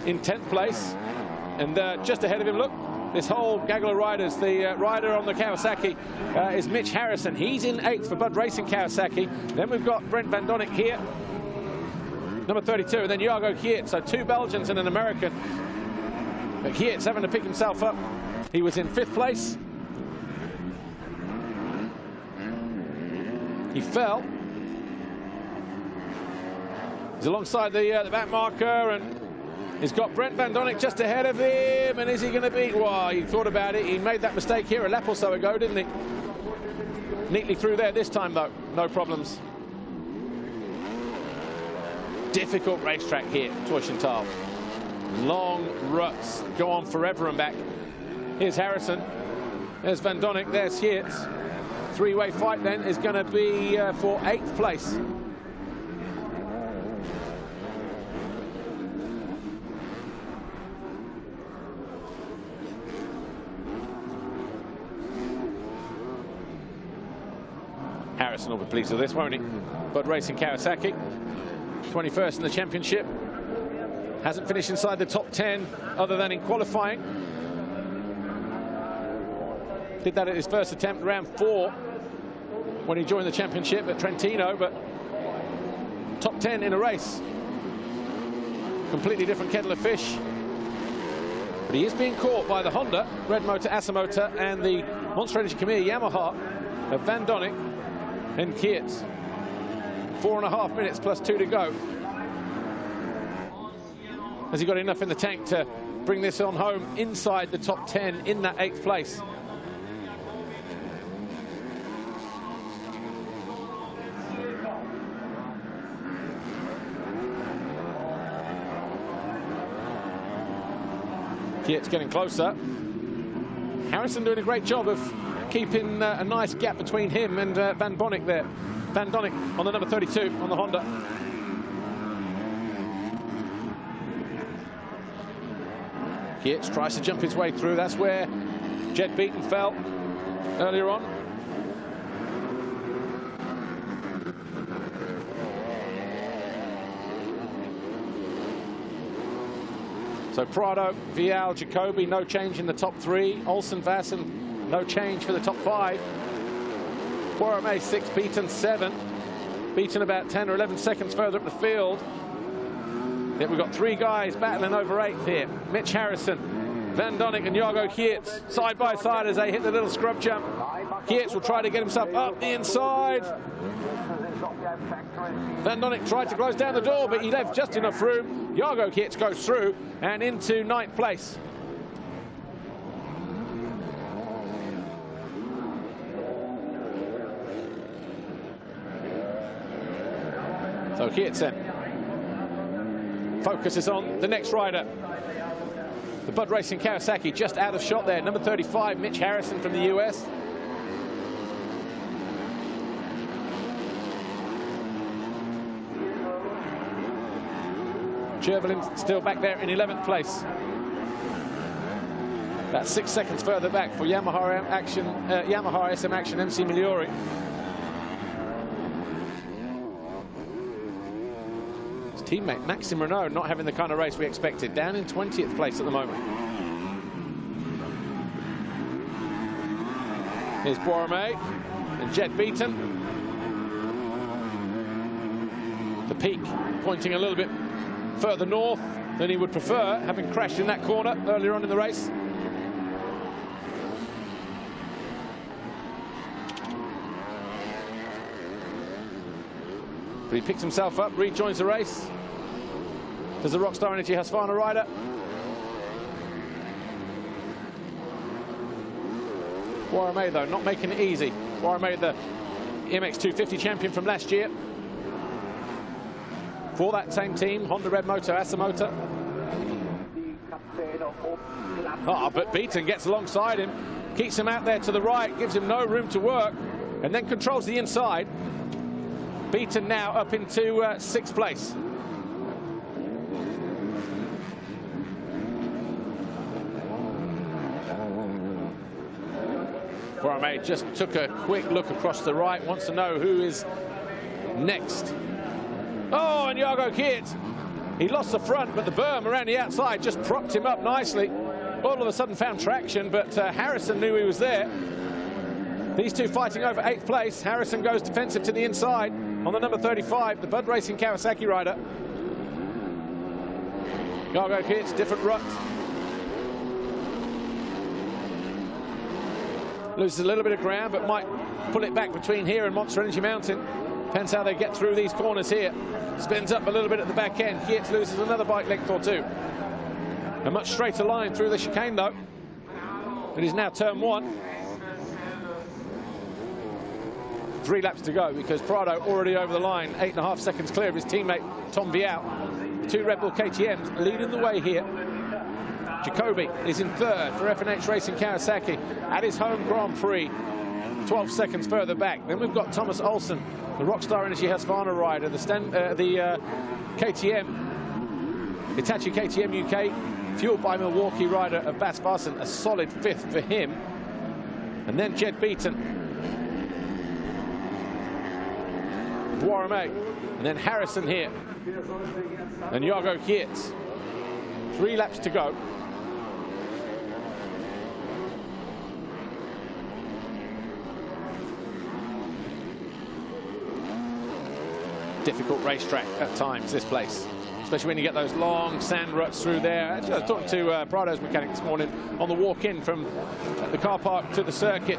A: in 10th place. And just ahead of him, look, this whole gaggle of riders. The rider on the Kawasaki is Mitch Harrison. He's in 8th for Bud Racing Kawasaki. Then we've got Brent Van Donnick here, number 32, and then Jago Geertz. So 2 Belgians and an American. But Geertz having to pick himself up. He was in 5th place. He fell. He's alongside the back marker, and he's got Brent Van Donnick just ahead of him. And is he going to beat? Well, he thought about it. He made that mistake here a lap or so ago, didn't he? Neatly through there this time, though. No problems. Difficult racetrack here, Teufelstal. Long ruts go on forever and back. Here's Harrison. There's Van Donnick. There's Geertz. 3-way fight then is going to be for 8th place. Harrison will be pleased with this, won't he? Bud Racing Kawasaki, 21st in the championship. Hasn't finished inside the top 10 other than in qualifying. Did that at his first attempt, round 4, when he joined the championship at Trentino, but top 10 in a race. Completely different kettle of fish. But he is being caught by the Honda, Red Motor, Asa Motor, and the Monster Energy Khmer Yamaha of Van Donnick and Geerts. 4.5 minutes plus 2 to go. Has he got enough in the tank to bring this on home inside the top 10 in that 8th place? Geerts getting closer. Harrison doing a great job of keeping a nice gap between him and Van Donnick there. Van Donnick on the number 32 on the Honda. Geerts tries to jump his way through. That's where Jed Beaton fell earlier on. So Prado, Vial, Jacoby, no change in the top 3. Olsen, Vassen, no change for the top 5. Boirmé 6, Beaton 7. Beaton about 10 or 11 seconds further up the field. Yet we've got 3 guys battling over 8th here. Mitch Harrison, Van Donnick and Jago Geerts side by side as they hit the little scrub jump. Geerts will try to get himself up the inside. Van Donnick tried to close down the door, but he left just enough room. Jago Geerts goes through and into 9th place. So Geerts then focuses on the next rider. The Bud Racing Kawasaki just out of shot there. Number 35, Mitch Harrison from the US. Chervelin still back there in 11th place. That's 6 seconds further back for Yamaha Action, Yamaha SM Action MC Migliori. His teammate Maxime Renault not having the kind of race we expected, down in 20th place at the moment. Here's Boirmé and Jed Beaton. The peak pointing a little bit further north than he would prefer, having crashed in that corner earlier on in the race. But he picks himself up, rejoins the race. There's the Rockstar Energy Husqvarna rider. Boirmé, though, not making it easy. Boirmé, the MX2 50 champion from last year. For that same team, Honda Red Moto, Asa Motor. Oh, but Beaton gets alongside him, keeps him out there to the right, gives him no room to work, and then controls the inside. Beaton now up into 6th place. Boirmé just took a quick look across the right, wants to know who is next. Oh, and Jago Geerts, he lost the front, but the berm around the outside just propped him up nicely. All of a sudden found traction, but Harrison knew he was there. These two fighting over 8th place. Harrison goes defensive to the inside on the number 35, the Bud Racing Kawasaki rider. Jago Geerts, different rut. Loses a little bit of ground, but might pull it back between here and Monster Energy Mountain. Depends how they get through these corners here. Spins up a little bit at the back end. Geerts loses another bike length or 2. A much straighter line through the chicane, though. It is now turn 1. 3 laps to go because Prado already over the line, 8.5 seconds clear of his teammate Tom Vial. 2 Red Bull KTMs leading the way here. Jacoby is in 3rd for FNH Racing Kawasaki at his home Grand Prix, 12 seconds further back. Then we've got Thomas Olsen, the Rockstar Energy Husqvarna rider, the KTM, Hitachi KTM UK, fueled by Milwaukee rider of Bas Vassen, a solid 5th for him. And then Jed Beaton, Boirmé, and then Harrison here, and Jago Geerts. 3 laps to go. difficult racetrack at times, this place. Especially when you get those long sand ruts through there. Actually, I was talking to Prado's mechanic this morning on the walk-in from the car park to the circuit.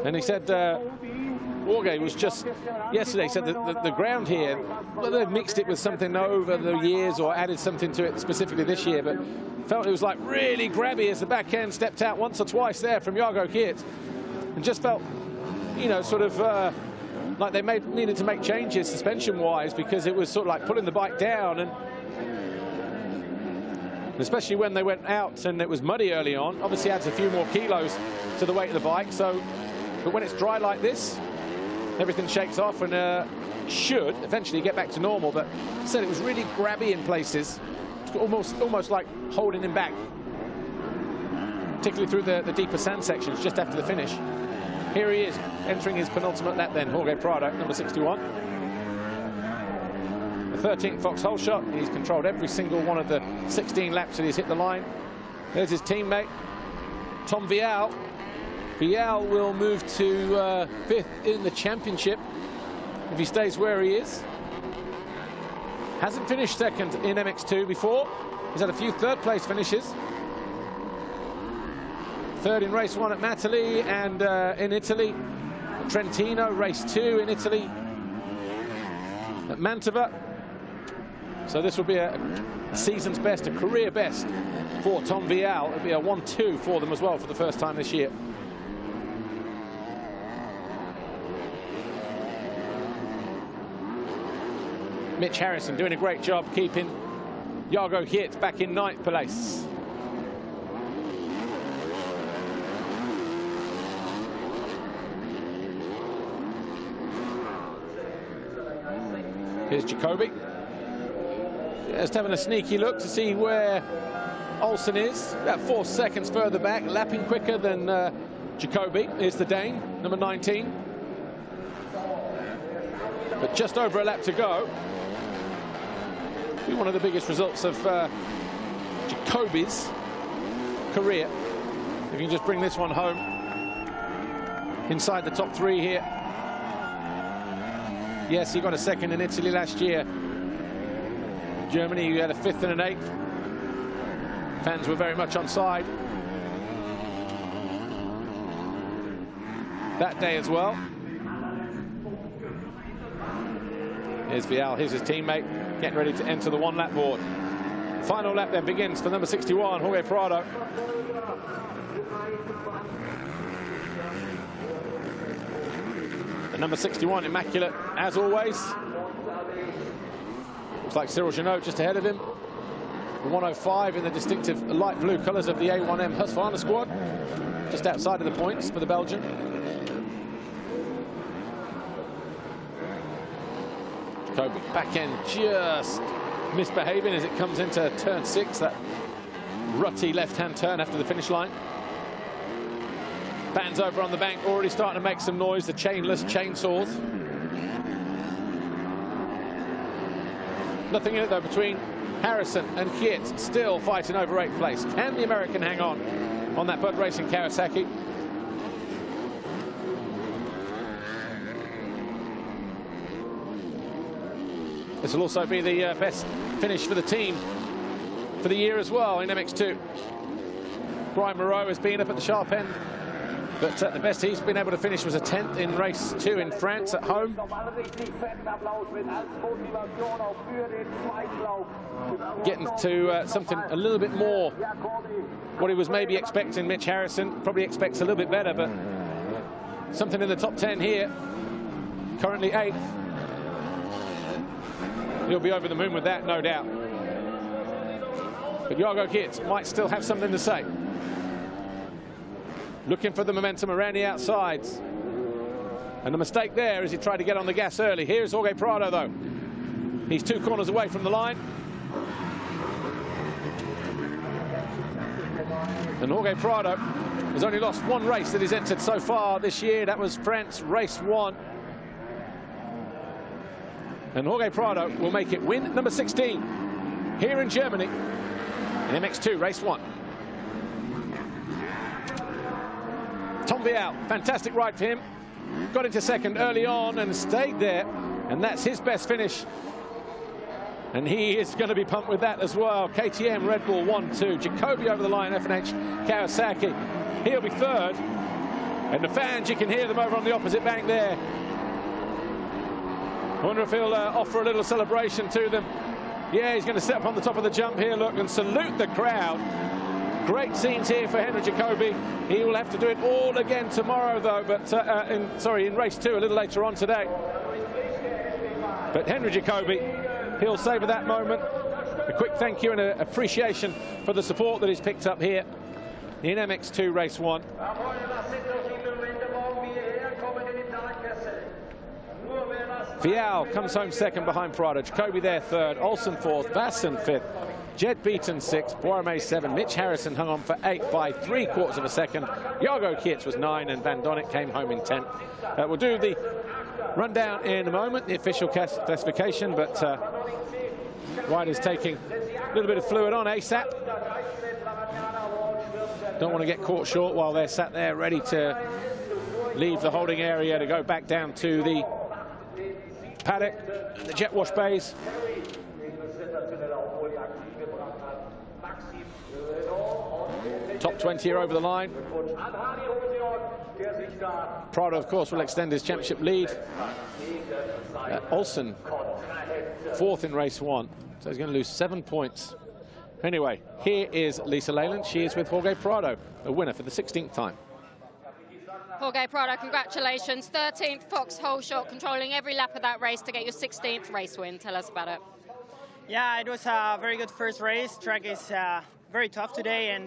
A: And he said Jorge was just, yesterday, he said that the ground here, well, they've mixed it with something over the years or added something to it specifically this year, but felt it was like really grabby as the back end stepped out once or twice there from Jago Kiert. And just felt, you know, sort of like they needed to make changes suspension-wise, because it was sort of like pulling the bike down, and especially when they went out and it was muddy early on, obviously adds a few more kilos to the weight of the bike. So, but when it's dry like this, everything shakes off and should eventually get back to normal. But I said it was really grabby in places, almost like holding him back, particularly through the deeper sand sections just after the finish. Here he is, entering his penultimate lap then, Jorge Prado, number 61. The 13th Vauxhall shot. He's controlled every single one of the 16 laps that he's hit the line. There's his teammate, Tom Vial. Vial will move to 5th in the championship if he stays where he is. Hasn't finished second in MX2 before. He's had a few third-place finishes. Third in race 1 at Matterley and in Italy. Trentino, race 2 in Italy. At Mantova. So this will be a season's best, a career best for Tom Vial. It'll be a 1-2 for them as well for the first time this year. Mitch Harrison doing a great job keeping Jago Kiert back in 9th place. Here's Jacoby. Just having a sneaky look to see where Olsen is. About 4 seconds further back, lapping quicker than Jacoby. Here's the Dane, number 19. But just over a lap to go. Be one of the biggest results of Jacoby's career. If you can just bring this one home inside the top 3 here. Yes, he got a second in Italy last year. Germany, you had a 5th and an 8th. Fans were very much on side that day as well. Here's Vial, here's his teammate, getting ready to enter the 1-lap board. Final lap then begins for number 61, Jorge Prado. And number 61, immaculate as always. Looks like Cyril Genot just ahead of him. The 105 in the distinctive light blue colours of the A1M Husqvarna squad. Just outside of the points for the Belgian. Jacoby back end just misbehaving as it comes into turn 6, that rutty left-hand turn after the finish line. Fans over on the bank already starting to make some noise, the chainless chainsaws. Nothing in it though between Harrison and Kiert, still fighting over 8th place. Can the American hang on that Bud Racing Kawasaki? This will also be the best finish for the team for the year as well in MX2. Brian Moreau has been up at the sharp end, but the best he's been able to finish was a 10th in race 2 in France at home. Getting to something a little bit more what he was maybe expecting. Mitch Harrison probably expects a little bit better, but something in the top 10 here. Currently 8th. He'll be over the moon with that, no doubt. But Jago Kiert might still have something to say. Looking for the momentum around the outsides. And the mistake there is he tried to get on the gas early. Here's Jorge Prado, though. He's 2 corners away from the line. And Jorge Prado has only lost 1 race that he's entered so far this year. That was France race 1. And Jorge Prado will make it win number 16 here in Germany in MX2 race 1. Tom Vial, fantastic ride for him. Got into second early on and stayed there And that's his best finish. And he is going to be pumped with that as well. KTM, Red Bull, 1-2. Jacoby over the line, F&H Kawasaki. He'll be third. And the fans, you can hear them over on the opposite bank there. I wonder if he'll offer a little celebration to them. Yeah, he's going to step up on the top of the jump here, look, and salute the crowd. Great scenes here for Henry Jacoby. He will have to do it all again tomorrow, though, but in race 2 a little later on today. But Henry Jacoby, he'll savour that moment. A quick thank you and an appreciation for the support that he's picked up here in MX2 race 1. Vial comes home second behind Prado. Jacoby there third. Olsen fourth. Vassen fifth. Jed Beaton sixth. Boermé 7. Mitch Harrison hung on for 8 by 3/4 of a second. Jago Kietz was 9 and Van Donnick came home in 10th. We'll do the rundown in a moment, the official classification, but riders taking a little bit of fluid on ASAP. Don't want to get caught short while they're sat there ready to leave the holding area to go back down to the paddock, the jet wash bays. Top 20 are over the line. Prado, of course, will extend his championship lead. Olsen, fourth in race 1, so he's going to lose 7 points. Anyway, here is Lisa Leyland. She is with Jorge Prado, the winner for the 16th time.
B: Jorge Prado, congratulations. 13th Fox Hole Shot, controlling every lap of that race to get your 16th race win. Tell us about it.
F: Yeah, it was a very good first race. Track is very tough today, and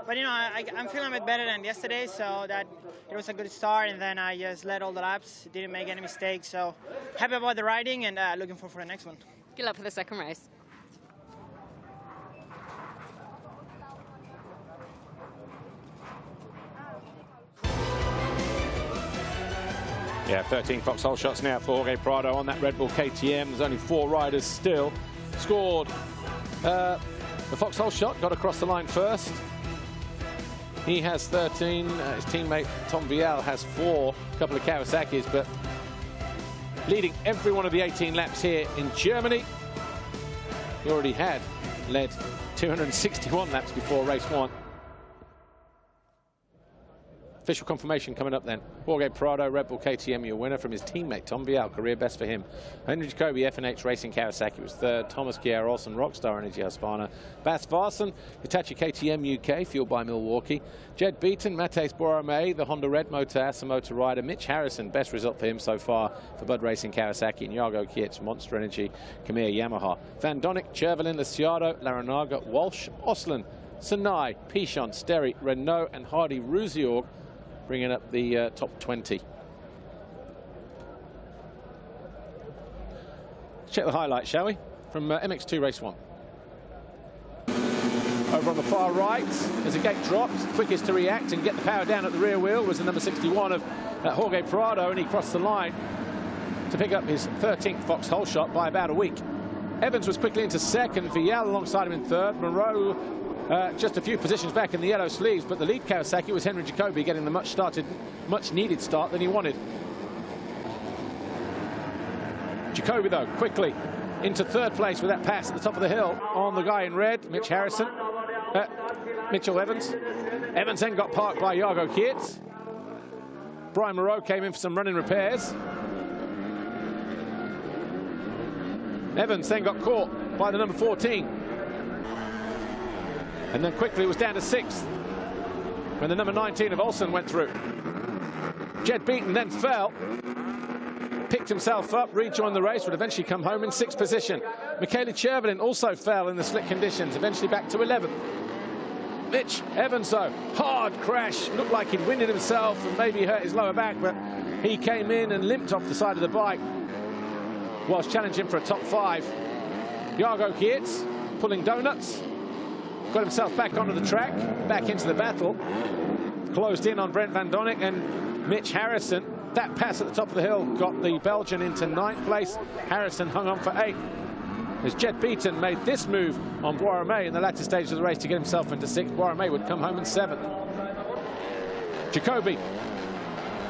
F: but you know, I'm feeling a bit better than yesterday, so that it was a good start, and then I just led all the laps, didn't make any mistakes, so happy about the riding, and looking forward for the next one.
B: Good luck for the second race.
A: Yeah, 13 Fox Hole Shots now for Jorge Prado on that Red Bull KTM. There's only 4 riders still. Scored. The Fox Hole Shot got across the line first. He has 13. His teammate Tom Vial has 4. A couple of Kawasaki's, but leading every one of the 18 laps here in Germany. He already had led 261 laps before race 1. Official confirmation coming up then. Jorge Prado, Red Bull KTM, your winner from his teammate Tom Vial, career best for him. Henry Jacoby, F&H Racing Kawasaki was third. Thomas Kjaer Olsen, Rockstar Energy Husqvarna. Bas Varsen, Hitachi KTM UK, fueled by Milwaukee. Jed Beaton, Matthijs Boermé, the Honda Red Motor, Asa Motor rider. Mitch Harrison, best result for him so far for Bud Racing Kawasaki. And Jago Kietz, Monster Energy, Khmer Yamaha. Van Donnick, Chervelin, Lasiado, Laranaga, Walsh, Osland, Senai, Pichon, Sterry, Renault, and Hardy Ruziorg, bringing up the top 20. Let's check the highlights, shall we? From MX2 race 1. Over on the far right, as a gate drops, quickest to react and get the power down at the rear wheel was the number 61 of Jorge Prado, and he crossed the line to pick up his 13th Fox Hole Shot by about a week. Evans was quickly into second, Vial alongside him in third, Moreau just a few positions back in the yellow sleeves, but the lead Kawasaki was Henry Jacoby getting the much needed start that he wanted. Jacoby, though, quickly into third place with that pass at the top of the hill on the guy in red, Mitch Harrison. Mitchell Evans. Evans then got parked by Jago Kietz. Brian Moreau came in for some running repairs. Evans then got caught by the number 14. And then quickly was down to 6th when the number 19 of Olsen went through. Jed Beaton then fell, picked himself up, rejoined the race, would eventually come home in 6th position. Michele Chervelin also fell in the slick conditions, eventually back to 11th. Mitch Evans, though, hard crash, looked like he'd winded himself and maybe hurt his lower back, but he came in and limped off the side of the bike whilst challenging for a top 5. Jago Kietz pulling donuts. Got himself back onto the track, back into the battle. Closed in on Brent Van Donnick and Mitch Harrison. That pass at the top of the hill got the Belgian into 9th place. Harrison hung on for 8th. As Jed Beaton made this move on Boermé in the latter stage of the race to get himself into 6th. Boermé would come home in 7th. Jacoby,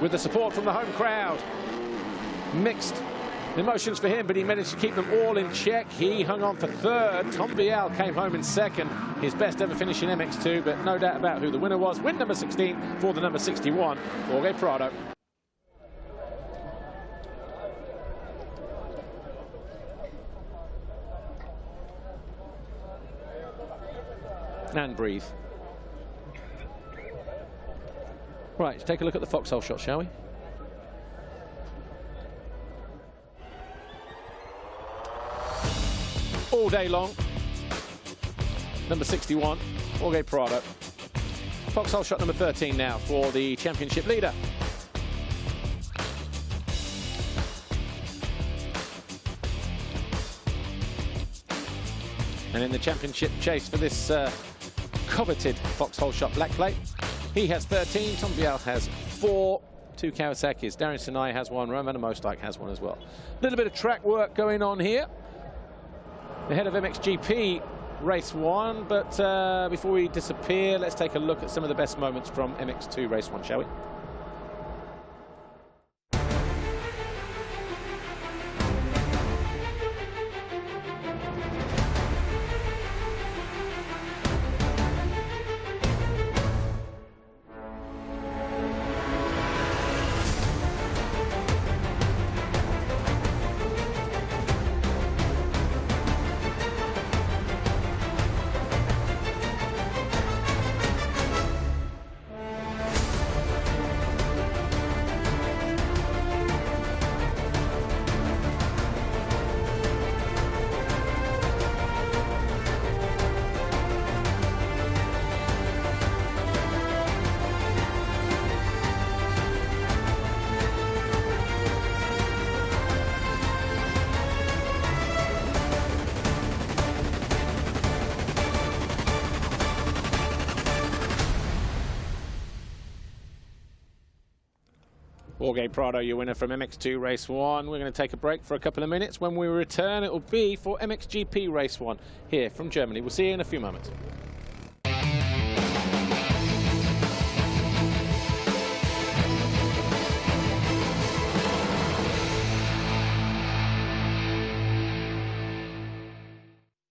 A: with the support from the home crowd, mixed Emotions for him, but he managed to keep them all in check. He hung on for third. Tom Vial came home in second. His best ever finish in MX2, but no doubt about who the winner was. Win number 16 for the number 61, Jorge Prado. And breathe. Right, let's take a look at the foxhole shot, shall we? All day long. Number 61, Jorge Prado. Foxhole shot number 13 now for the championship leader. And in the championship chase for this coveted foxhole shot black plate, he has 13, Tom Vial has 4, 2 Kawasaki's, Darian Sinai has 1, Roman Mostak has 1 as well. A little bit of track work going on here ahead of MXGP race 1, but before we disappear, let's take a look at some of the best moments from MX2 race 1, shall we? Jorge Prado, your winner from MX2 Race 1. We're going to take a break for a couple of minutes. When we return, it will be for MXGP Race 1 here from Germany. We'll see you in a few moments.